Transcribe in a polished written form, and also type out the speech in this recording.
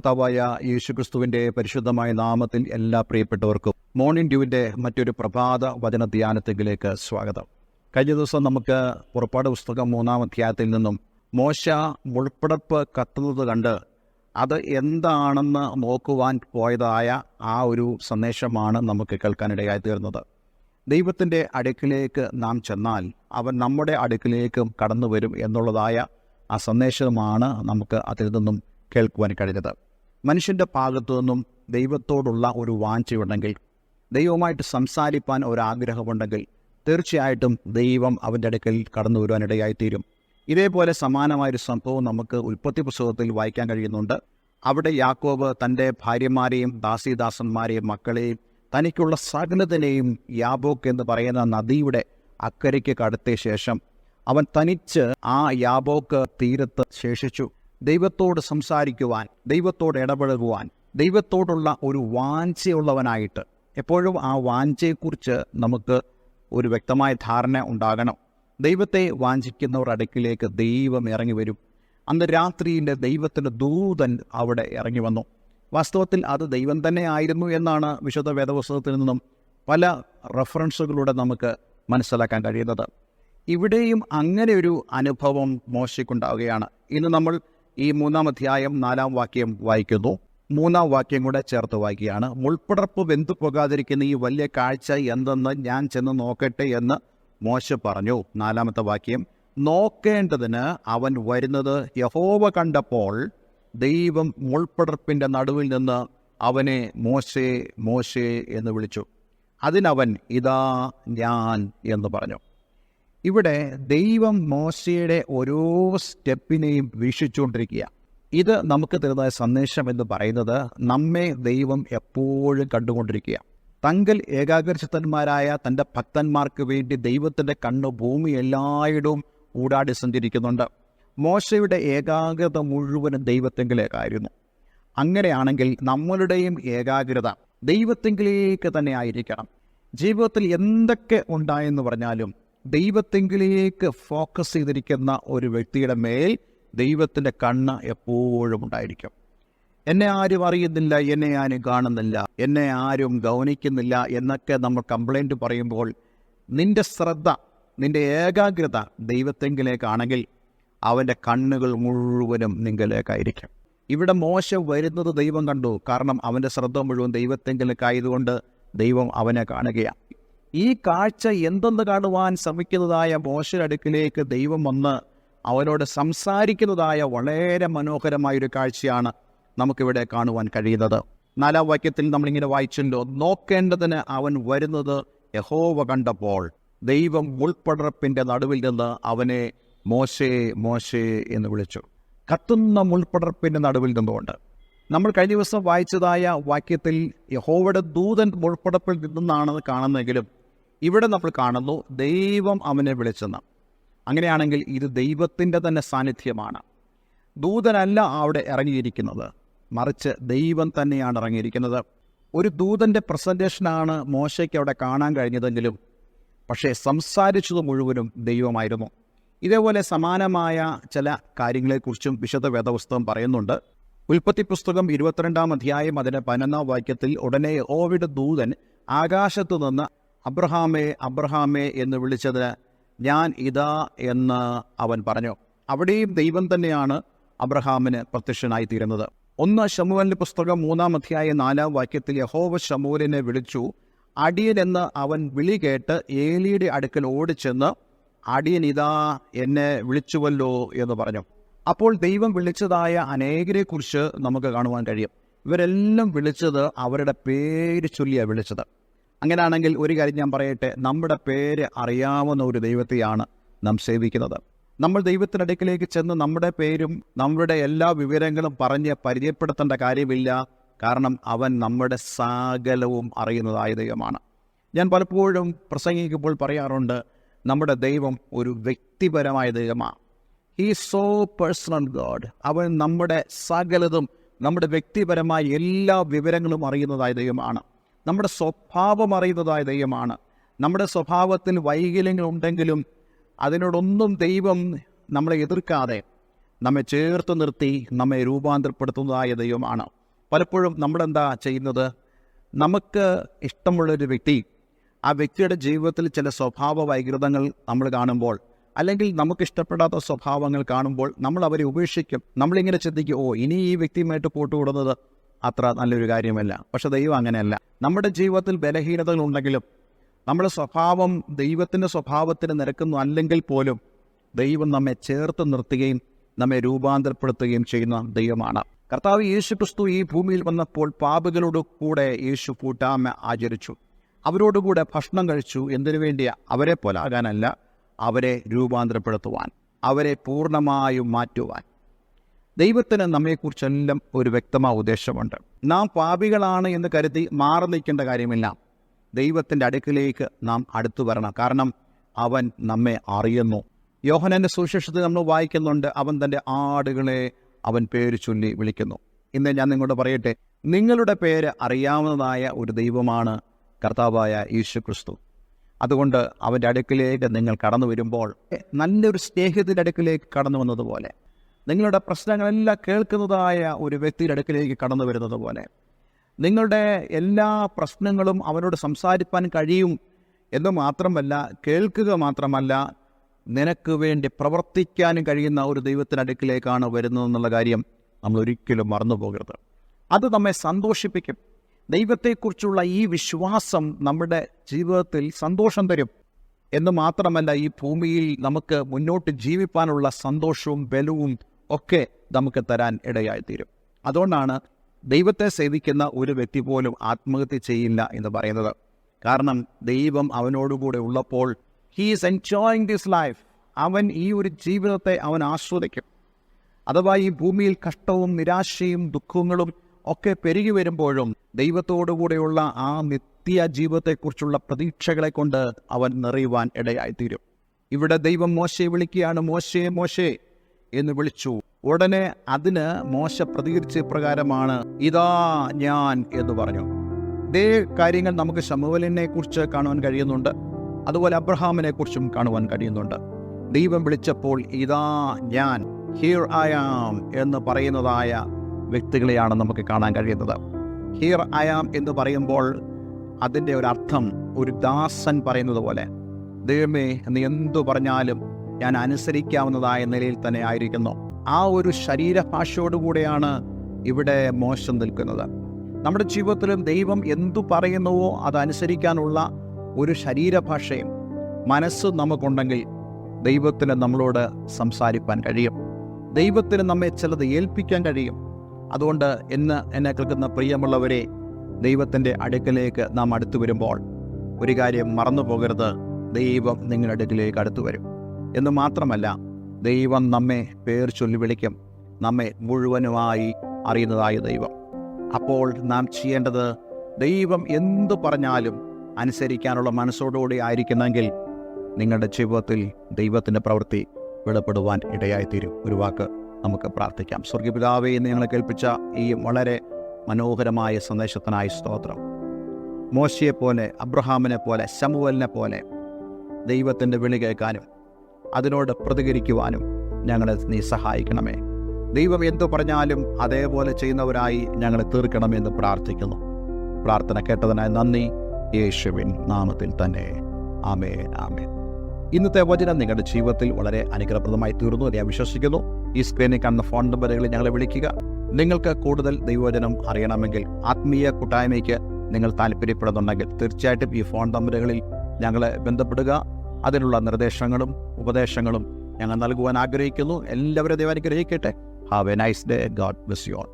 കർത്താവായ യേശുക്രിസ്തുവിൻ്റെ പരിശുദ്ധമായ നാമത്തിൽ എല്ലാ പ്രിയപ്പെട്ടവർക്കും മോർണിംഗ് ഡ്യൂവിൻ്റെ മറ്റൊരു പ്രഭാത വചന ധ്യാനത്തിലേക്ക് സ്വാഗതം. കഴിഞ്ഞ ദിവസം നമുക്ക് പുറപ്പാട് പുസ്തകം 3-ാം അധ്യായത്തിൽ നിന്നും മോശ മുൾപ്പടർപ്പ് കത്തുന്നത് കണ്ട് അത് എന്താണെന്ന് നോക്കുവാൻ പോയതായ ആ ഒരു സന്ദേശമാണ് നമുക്ക് കേൾക്കാനിടയായി തീർന്നത്. ദൈവത്തിൻ്റെ അടുക്കിലേക്ക് നാം ചെന്നാൽ അവൻ നമ്മുടെ അടുക്കിലേക്കും കടന്നു വരും എന്നുള്ളതായ ആ സന്ദേശമാണ് നമുക്ക് അതിൽ നിന്നും കേൾക്കുവാൻ കഴിഞ്ഞത്. മനുഷ്യൻ്റെ ഭാഗത്തു നിന്നും ദൈവത്തോടുള്ള ഒരു വാഞ്ചയുണ്ടെങ്കിൽ, ദൈവവുമായിട്ട് സംസാരിപ്പാൻ ഒരാഗ്രഹമുണ്ടെങ്കിൽ തീർച്ചയായിട്ടും ദൈവം അവൻ്റെ അടുക്കൽ കടന്നു വരുവാനിടയായിത്തീരും. ഇതേപോലെ സമാനമായൊരു സംഭവം നമുക്ക് ഉൽപ്പത്തി പുസ്തകത്തിൽ വായിക്കാൻ കഴിയുന്നുണ്ട്. അവിടെ യാക്കോബ് തൻ്റെ ഭാര്യമാരെയും ദാസീദാസന്മാരെയും മക്കളെയും തനിക്കുള്ള സകലത്തിനെയും യാബോക്ക് എന്ന് പറയുന്ന നദിയുടെ അക്കരയ്ക്ക് കടത്തിയ ശേഷം അവൻ തനിച്ച് ആ യാബോക്ക് തീരത്ത് ശേഷിച്ചു. ദൈവത്തോട് സംസാരിക്കുവാൻ, ദൈവത്തോട് ഇടപഴകുവാൻ, ദൈവത്തോടുള്ള ഒരു വാഞ്ചയുള്ളവനായിട്ട്, എപ്പോഴും ആ വാഞ്ചയെക്കുറിച്ച് നമുക്ക് ഒരു വ്യക്തമായ ധാരണ ഉണ്ടാകണം. ദൈവത്തെ വാഞ്ചിക്കുന്നവർ അടുക്കിലേക്ക് ദൈവം ഇറങ്ങി വരും. അന്ന് രാത്രിയിൽ ദൈവത്തിൻ്റെ ദൂതൻ അവിടെ ഇറങ്ങി വന്നു. വാസ്തവത്തിൽ അത് ദൈവം തന്നെ ആയിരുന്നു എന്നാണ് വിശുദ്ധ വേദപുസ്തകത്തിൽ നിന്നും പല റെഫറൻസുകളിലൂടെ നമുക്ക് മനസ്സിലാക്കാൻ കഴിയുന്നത്. ഇവിടെയും അങ്ങനെ ഒരു അനുഭവം മോശയ്ക്കുണ്ടാവുകയാണ്. ഇന്ന് നമ്മൾ ഈ 3-ാം അധ്യായം 4-ാം വാക്യം വായിക്കുന്നു. 3-ാം വാക്യം കൂടെ ചേർത്ത് വായിക്കുകയാണ്. മുൾപ്പടർപ്പ് വെന്തു പോകാതിരിക്കുന്ന ഈ വലിയ കാഴ്ച എന്തെന്ന് ഞാൻ ചെന്ന് നോക്കട്ടെ എന്ന് മോശ പറഞ്ഞു. 4-ാമത്തെ വാക്യം, നോക്കേണ്ടതിന് അവൻ വരുന്നത് യഹോവ കണ്ടപ്പോൾ ദൈവം മുൾപ്പടർപ്പിൻ്റെ നടുവിൽ നിന്ന് അവനെ മോശേ മോശേ എന്ന് വിളിച്ചു. അതിനവൻ ഇതാ ഞാൻ എന്ന് പറഞ്ഞു. ഇവിടെ ദൈവം മോശയുടെ ഓരോ സ്റ്റെപ്പിനെയും വീക്ഷിച്ചുകൊണ്ടിരിക്കുക. ഇത് നമുക്ക് തരുന്ന സന്ദേശം എന്ന് പറയുന്നത് നമ്മെ ദൈവം എപ്പോഴും കണ്ടുകൊണ്ടിരിക്കുക. തങ്കൽ ഏകാഗ്രചിത്തന്മാരായ തൻ്റെ ഭക്തന്മാർക്ക് വേണ്ടി ദൈവത്തിൻ്റെ കണ്ണ് ഭൂമി എല്ലായിടവും ഊടാടി സഞ്ചരിക്കുന്നുണ്ട്. മോശയുടെ ഏകാഗ്രത മുഴുവനും ദൈവത്തെങ്കിലേക്കായിരുന്നു. അങ്ങനെയാണെങ്കിൽ നമ്മളുടെയും ഏകാഗ്രത ദൈവത്തെങ്കിലേക്ക് തന്നെ ആയിരിക്കണം. ജീവിതത്തിൽ എന്തൊക്കെ ഉണ്ടായെന്ന് പറഞ്ഞാലും ദൈവത്തെങ്കിലേക്ക് ഫോക്കസ് ചെയ്തിരിക്കുന്ന ഒരു വ്യക്തിയുടെ മേൽ ദൈവത്തിൻ്റെ കണ്ണ് എപ്പോഴും ഉണ്ടായിരിക്കും. എന്നെ ആരും അറിയുന്നില്ല, എന്നെ ആരും കാണുന്നില്ല, എന്നെ ആരും ഗൗനിക്കുന്നില്ല എന്നൊക്കെ നമ്മൾ കംപ്ലൈൻറ്റ് പറയുമ്പോൾ നിൻ്റെ ശ്രദ്ധ, നിൻ്റെ ഏകാഗ്രത ദൈവത്തെങ്കിലേക്കാണെങ്കിൽ അവൻ്റെ കണ്ണുകൾ മുഴുവനും നിങ്ങളിലേക്കായിരിക്കും. ഇവിടെ മോശ വരുന്നത് ദൈവം കണ്ടു. കാരണം അവൻ്റെ ശ്രദ്ധ മുഴുവൻ ദൈവത്തെങ്കിലേക്കായതുകൊണ്ട് ദൈവം അവനെ കാണുകയാണ്. ഈ കാഴ്ച എന്തെന്ന് കാണുവാൻ ശ്രമിക്കുന്നതായ മോശയുടെ അടുക്കിലേക്ക് ദൈവം വന്ന് അവനോട് സംസാരിക്കുന്നതായ വളരെ മനോഹരമായൊരു കാഴ്ചയാണ് നമുക്കിവിടെ കാണുവാൻ കഴിയുന്നത്. 4-ാം വാക്യത്തിൽ നമ്മളിങ്ങനെ വായിച്ചല്ലോ, നോക്കേണ്ടതിന് അവൻ വരുന്നത് യഹോവ കണ്ടപ്പോൾ ദൈവം മുൾപ്പടർപ്പിൻ്റെ നടുവിൽ നിന്ന് അവനെ മോശേ മോശേ എന്ന് വിളിച്ചു. കത്തുന്ന മുൾപ്പടർപ്പിൻ്റെ നടുവിൽ നിന്നുകൊണ്ട് നമ്മൾ കഴിഞ്ഞ ദിവസം വായിച്ചതായ വാക്യത്തിൽ യഹോവയുടെ ദൂതൻ മുൾപ്പടർപ്പിൽ നിന്നാണെന്ന് കാണുന്നെങ്കിലും ഇവിടെ നമ്മൾ കാണുന്നു ദൈവം അവനെ വിളിച്ചെന്ന്. അങ്ങനെയാണെങ്കിൽ ഇത് ദൈവത്തിൻ്റെ തന്നെ സാന്നിധ്യമാണ്. ദൂതനല്ല അവിടെ ഇറങ്ങിയിരിക്കുന്നത്, മറിച്ച് ദൈവം തന്നെയാണ് ഇറങ്ങിയിരിക്കുന്നത്. ഒരു ദൂതൻ്റെ പ്രസൻറ്റേഷനാണ് മോശയ്ക്ക് അവിടെ കാണാൻ കഴിഞ്ഞതെങ്കിലും പക്ഷേ സംസാരിച്ചത് മുഴുവനും ദൈവമായിരുന്നു. ഇതേപോലെ സമാനമായ ചില കാര്യങ്ങളെക്കുറിച്ചും വിശുദ്ധ വേദപുസ്തകം പറയുന്നുണ്ട്. ഉൽപ്പത്തി പുസ്തകം 22-ാം അധ്യായം അതിൻ്റെ 11-ാം വാക്യത്തിൽ, ഉടനെ യഹോവയുടെ ദൂതൻ ആകാശത്തു നിന്ന് അബ്രഹാമേ അബ്രഹാമേ എന്ന് വിളിച്ചത് ഞാൻ ഇതാ എന്ന് അവൻ പറഞ്ഞു. അവിടെയും ദൈവം തന്നെയാണ് അബ്രഹാമിന് പ്രത്യക്ഷനായി തീരുന്നത്. 1 ശമൂവേലിന്റെ പുസ്തകം 3-ാം അധ്യായം 4-ാം വാക്യത്തിൽ യഹോവ ശമൂവേലിനെ വിളിച്ചു. അടിയൻ എന്ന് അവൻ വിളി കേട്ട് ഏലിയുടെ അടുക്കൽ ഓടിച്ചെന്ന് അടിയൻ ഇതാ എന്നെ വിളിച്ചുവല്ലോ എന്ന് പറഞ്ഞു. അപ്പോൾ ദൈവം വിളിച്ചതായ അനേകരെക്കുറിച്ച് നമുക്ക് കാണുവാൻ കഴിയും. ഇവരെല്ലാം വിളിച്ചത് അവരുടെ പേര് ചൊല്ലിയാണ് വിളിച്ചത്. അങ്ങനെയാണെങ്കിൽ ഒരു കാര്യം ഞാൻ പറയട്ടെ, നമ്മുടെ പേര് അറിയാവുന്ന ഒരു ദൈവത്തെയാണ് നാം സേവിക്കുന്നത്. നമ്മൾ ദൈവത്തിൻ്റെ അടുക്കിലേക്ക് ചെന്ന് നമ്മുടെ പേരും നമ്മുടെ എല്ലാ വിവരങ്ങളും പറഞ്ഞ് പരിചയപ്പെടുത്തേണ്ട കാര്യമില്ല. കാരണം അവൻ നമ്മുടെ സകലവും അറിയുന്നതായ ദൈവമാണ്. ഞാൻ പലപ്പോഴും പ്രസംഗിക്കുമ്പോൾ പറയാറുണ്ട്, നമ്മുടെ ദൈവം ഒരു വ്യക്തിപരമായ ദൈവമാണ്. He so personal God. അവൻ നമ്മുടെ സകലതും, നമ്മുടെ വ്യക്തിപരമായ എല്ലാ വിവരങ്ങളും അറിയുന്നതായ ദൈവമാണ്. നമ്മുടെ സ്വഭാവം അറിയുന്നതായ ദൈവമാണ്. നമ്മുടെ സ്വഭാവത്തിൽ വൈകല്യങ്ങളുണ്ടെങ്കിലും അതിനോടൊന്നും ദൈവം നമ്മളെ എതിർക്കാതെ നമ്മെ ചേർത്ത് നിർത്തി നമ്മെ രൂപാന്തരപ്പെടുത്തുന്നതായ ദൈവമാണ്. പലപ്പോഴും നമ്മളെന്താ ചെയ്യുന്നത്? നമുക്ക് ഇഷ്ടമുള്ളൊരു വ്യക്തി, ആ വ്യക്തിയുടെ ജീവിതത്തിൽ ചില സ്വഭാവ വൈകൃതങ്ങൾ നമ്മൾ കാണുമ്പോൾ, അല്ലെങ്കിൽ നമുക്കിഷ്ടപ്പെടാത്ത സ്വഭാവങ്ങൾ കാണുമ്പോൾ നമ്മൾ അവരെ ഉപേക്ഷിക്കും. നമ്മളിങ്ങനെ ചിന്തിക്കും, ഇനി ഈ വ്യക്തിയുമായിട്ട് കൂട്ടുകൂടുന്നത് അത്ര നല്ലൊരു കാര്യമല്ല. പക്ഷെ ദൈവം അങ്ങനെയല്ല. നമ്മുടെ ജീവിതത്തിൽ ബലഹീനതകളുണ്ടെങ്കിലും നമ്മുടെ സ്വഭാവം ദൈവത്തിൻ്റെ സ്വഭാവത്തിന് നിരക്കുന്നു അല്ലെങ്കിൽ പോലും ദൈവം നമ്മെ ചേർത്ത് നിർത്തുകയും നമ്മെ രൂപാന്തരപ്പെടുത്തുകയും ചെയ്യുന്ന ദൈവമാണ്. കർത്താവ് യേശു ക്രിസ്തു ഈ ഭൂമിയിൽ വന്നപ്പോൾ പാപികളോട് കൂടെ യേശു കൂട്ടായ്മ ആചരിച്ചു. അവരോടുകൂടെ ഭക്ഷണം കഴിച്ചു. എന്തിനു വേണ്ടിയാ? അവരെ പോലാകാനല്ല, അവരെ രൂപാന്തരപ്പെടുത്തുവാൻ, അവരെ പൂർണ്ണമായും മാറ്റുവാൻ. ദൈവത്തിന് നമ്മെക്കുറിച്ചെല്ലാം ഒരു വ്യക്തമായ ഉദ്ദേശമുണ്ട്. നാം പാപികളാണ് എന്ന് കരുതി മാറി നിൽക്കേണ്ട കാര്യമില്ല. ദൈവത്തിൻ്റെ അടുക്കിലേക്ക് നാം അടുത്തു വരണം. കാരണം അവൻ നമ്മെ അറിയുന്നു. യോഹന്നാന്റെ സുവിശേഷത്തിൽ നമ്മൾ വായിക്കുന്നുണ്ട്, അവൻ തൻ്റെ ആടുകളെ അവൻ പേര് ചൊല്ലി വിളിക്കുന്നു. ഇന്ന് ഞാൻ നിങ്ങളോട് പറയട്ടെ, നിങ്ങളുടെ പേര് അറിയാവുന്നതായ ഒരു ദൈവമാണ് കർത്താവായ യേശു ക്രിസ്തു. അതുകൊണ്ട് അവൻ്റെ അടുക്കിലേക്ക് നിങ്ങൾ കടന്നു വരുമ്പോൾ നല്ലൊരു സ്നേഹിതൻ്റെ അടുക്കിലേക്ക് കടന്നു വന്നതുപോലെ, നിങ്ങളുടെ പ്രശ്നങ്ങളെല്ലാം കേൾക്കുന്നതായ ഒരു വ്യക്തിയുടെ അടുക്കിലേക്ക് കടന്നു വരുന്നത് പോലെ, നിങ്ങളുടെ എല്ലാ പ്രശ്നങ്ങളും അവനോട് സംസാരിക്കാൻ കഴിയും എന്ന് മാത്രമല്ല, കേൾക്കുക മാത്രമല്ല, നിനക്ക് വേണ്ടി പ്രവർത്തിക്കാനും കഴിയുന്ന ഒരു ദൈവത്തിൻ്റെ അടുക്കിലേക്കാണ് വരുന്നതെന്നുള്ള കാര്യം നമ്മൾ ഒരിക്കലും മറന്നു പോകരുത്. അത് നമ്മെ സന്തോഷിപ്പിക്കും. ദൈവത്തെക്കുറിച്ചുള്ള ഈ വിശ്വാസം നമ്മുടെ ജീവിതത്തിൽ സന്തോഷം തരും എന്ന് മാത്രമല്ല, ഈ ഭൂമിയിൽ നമുക്ക് മുന്നോട്ട് ജീവിക്കാനുള്ള സന്തോഷവും ബലവും ഒക്കെ നമുക്ക് തരാൻ ഇടയായിത്തീരും. അതുകൊണ്ടാണ് ദൈവത്തെ സേവിക്കുന്ന ഒരു വ്യക്തി പോലും ആത്മഹത്യ ചെയ്യില്ല എന്ന് പറയുന്നത്. കാരണം ദൈവം അവനോടുകൂടെ ഉള്ളപ്പോൾ he is enjoying this life. അവൻ ഈ ഒരു ജീവിതത്തെ അവൻ ആസ്വദിക്കും. അഥവാ ഈ ഭൂമിയിൽ കഷ്ടവും നിരാശയും ദുഃഖങ്ങളും ഒക്കെ പെരുകി വരുമ്പോഴും ദൈവത്തോടുകൂടെയുള്ള ആ നിത്യ ജീവിതത്തെക്കുറിച്ചുള്ള പ്രതീക്ഷകളെ കൊണ്ട് അവൻ നിറയുവാൻ ഇടയായിത്തീരും. ഇവിടെ ദൈവം മോശയെ വിളിക്കുകയാണ്. മോശേ മോശേ എന്ന് വിളിച്ചു. ഉടനെ അതിന് മോശ പ്രതികരിച്ച പ്രകാരമാണ്, ഇതാ ഞാൻ എന്ന് പറഞ്ഞു. ഇതേ കാര്യങ്ങൾ നമുക്ക് ശമൂവേലിനെ കുറിച്ച് കാണുവാൻ കഴിയുന്നുണ്ട്. അതുപോലെ അബ്രഹാമിനെ കുറിച്ചും കാണുവാൻ കഴിയുന്നുണ്ട്. ദൈവം വിളിച്ചപ്പോൾ ഇതാ ഞാൻ, ഹിയർ ഐ ആം എന്ന് പറയുന്നതായ വ്യക്തികളെയാണ് നമുക്ക് കാണാൻ കഴിയുന്നത്. ഹിയർ ഐ ആം എന്ന് പറയുമ്പോൾ അതിൻ്റെ ഒരർത്ഥം ഒരു ദാസൻ പറയുന്നത് പോലെ, ദൈവമേ നീ എന്തു പറഞ്ഞാലും ഞാൻ അനുസരിക്കാവുന്നതായ നിലയിൽ തന്നെ ആയിരിക്കുന്നു. ആ ഒരു ശരീരഭാഷയോടുകൂടെയാണ് ഇവിടെ മോശ നിൽക്കുന്നത്. നമ്മുടെ ജീവിതത്തിലും ദൈവം എന്തു പറയുന്നുവോ അതനുസരിക്കാനുള്ള ഒരു ശരീരഭാഷയും മനസ്സ് നമുക്കുണ്ടെങ്കിൽ ദൈവത്തിന് നമ്മളോട് സംസാരിക്കാൻ കഴിയും. ദൈവത്തിന് നമ്മെ ചിലത് ഏൽപ്പിക്കാൻ കഴിയും. അതുകൊണ്ട് എന്നെ കേൾക്കുന്ന പ്രിയമുള്ളവരെ, ദൈവത്തിൻ്റെ അടുക്കലേക്ക് നാം അടുത്തു വരുമ്പോൾ ഒരു കാര്യം മറന്നു പോകരുത്, ദൈവം നിങ്ങളുടെ അടുക്കിലേക്ക് അടുത്തു വരും എന്ന് മാത്രമല്ല, ദൈവം നമ്മെ പേർ ചൊല്ലി വിളിക്കും. നമ്മെ മുഴുവനുമായി അറിയുന്നതായ ദൈവം. അപ്പോൾ നാം ചെയ്യേണ്ടത്, ദൈവം എന്തു പറഞ്ഞാലും അനുസരിക്കാനുള്ള മനസ്സോടുകൂടി ആയിരിക്കുന്നെങ്കിൽ നിങ്ങളുടെ ജീവിതത്തിൽ ദൈവത്തിൻ്റെ പ്രവൃത്തി വെളിപ്പെടുവാൻ ഇടയായിത്തീരും. ഒരു വാക്ക് നമുക്ക് പ്രാർത്ഥിക്കാം. സ്വർഗ്ഗപിതാവേ, എന്ന് ഞങ്ങളെ കേൾപ്പിച്ച ഈ വളരെ മനോഹരമായ സന്ദേശത്തിനായി സ്തോത്രം. മോശയെപ്പോലെ, അബ്രഹാമിനെ പോലെ, ശമൂവേലിനെ പോലെ ദൈവത്തിൻ്റെ വിളി കേൾക്കാനും അതിനോട് പ്രതികരിക്കുവാനും ഞങ്ങളെ നീ സഹായിക്കണമേ. ദൈവം എന്തു പറഞ്ഞാലും അതേപോലെ ചെയ്യുന്നവരായി ഞങ്ങളെ തീർക്കണമെന്ന് പ്രാർത്ഥിക്കുന്നു. പ്രാർത്ഥന കേട്ടതിനായി നന്ദി. യേശുവിൻ നാമത്തിൽ തന്നെ ആമേൻ, ആമേൻ. ഇന്നത്തെ വചനം നിങ്ങളുടെ ജീവിതത്തിൽ വളരെ അനുഗ്രഹപ്രദമായി തീർന്നു എന്ന് ഞാൻ വിശ്വസിക്കുന്നു. ഈ സ്ക്രീനിൽ കാണുന്ന ഫോൺ നമ്പറുകളിൽ ഞങ്ങളെ വിളിക്കുക. നിങ്ങൾക്ക് കൂടുതൽ ദൈവവചനം അറിയണമെങ്കിൽ, ആത്മീയ കൂട്ടായ്മയ്ക്ക് നിങ്ങൾ താല്പര്യപ്പെടുന്നുണ്ടെങ്കിൽ തീർച്ചയായിട്ടും ഈ ഫോൺ നമ്പറുകളിൽ ഞങ്ങളെ ബന്ധപ്പെടുക. അതിനുള്ള നിർദ്ദേശങ്ങളും ഉപദേശങ്ങളും ഞങ്ങൾ നൽകുവാൻ ആഗ്രഹിക്കുന്നു. എല്ലാവരും ദൈവം അനുഗ്രഹിക്കട്ടെ. Have A nice day. God bless you all.